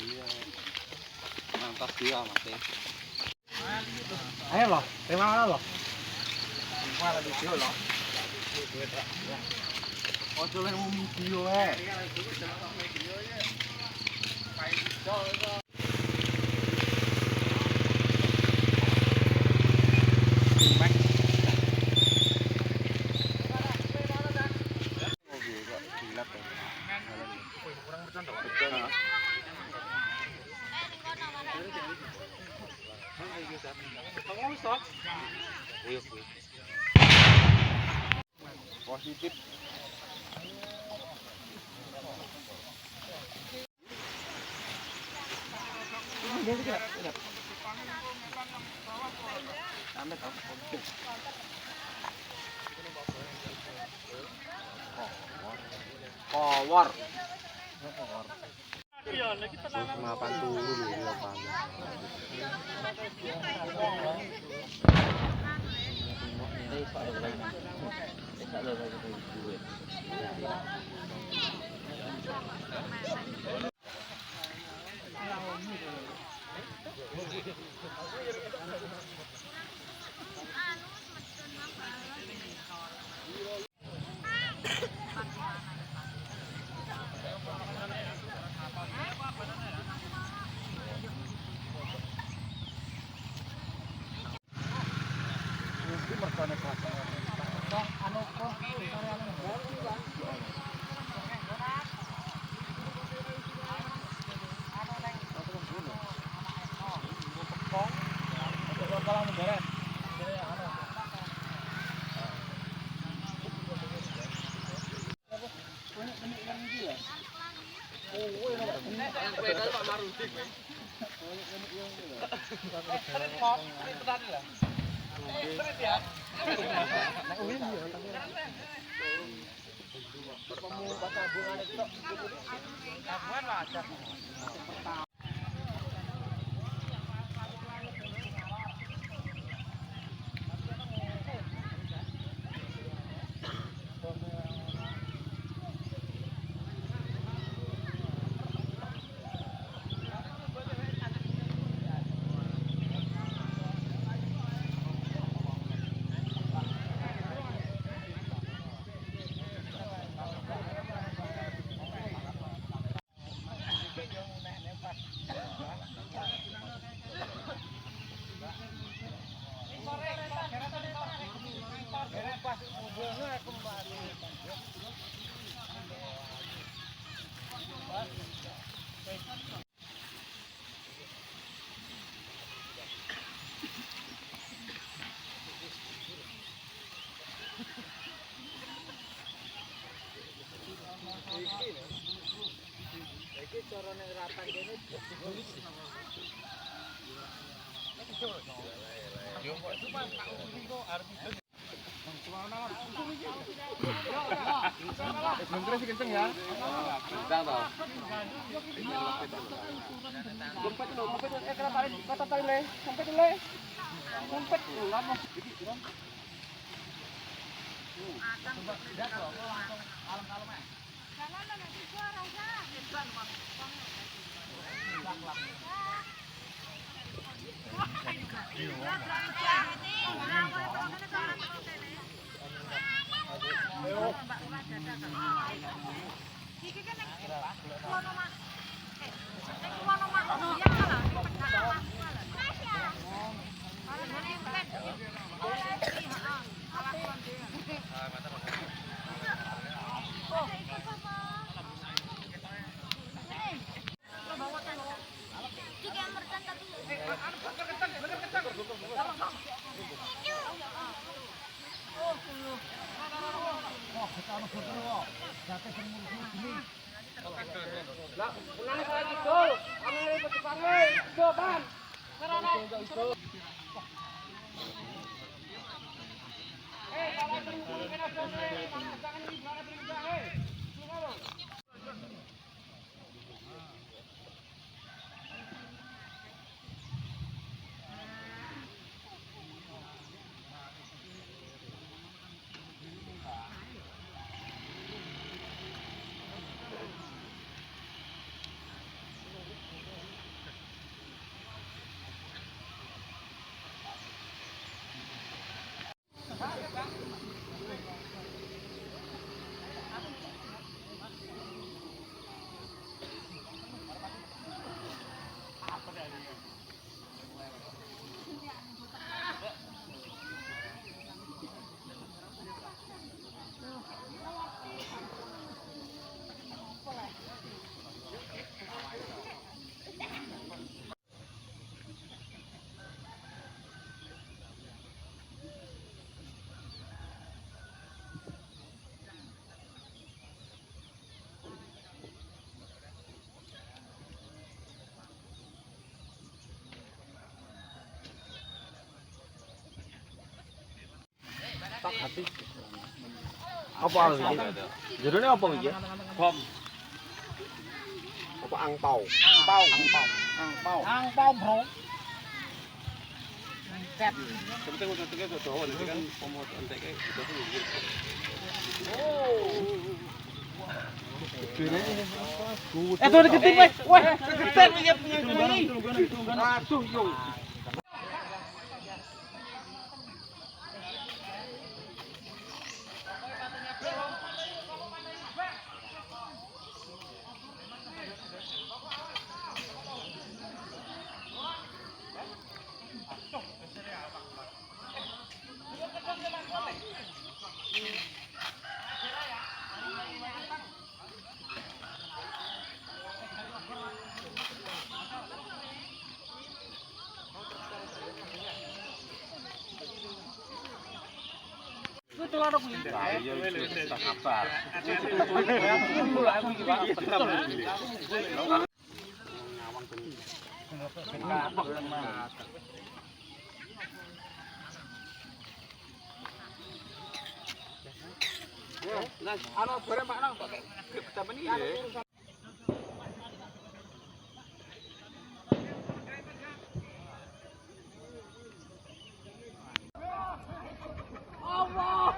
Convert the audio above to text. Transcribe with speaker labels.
Speaker 1: Iya. Mantap dia mate.
Speaker 2: Ayo loh, terima mana loh?
Speaker 1: Mana di video loh? Oh, coba mau video positif. Power. Mapan dulu ya Pak. Sebentar sih kenceng ya. Kencang toh. Dompet lo, kata tali le, dompet le. Dompet lo lama.
Speaker 2: Apa iki? Jerone apa iki?
Speaker 1: Bom.
Speaker 2: Apa angpau?
Speaker 1: Angpau, bro.
Speaker 2: Penting untuk teke dodo nanti kan pemotongan teke udah nunggu.
Speaker 1: Tuh deketin, weh. Weh, deketin iki punya ini. Aduh, yo. Itu lho kuwi.
Speaker 2: Iya, wis tak kabar.
Speaker 1: Nah, ana bareng Pak nang pakai grip damen iki ana urusan. Allah.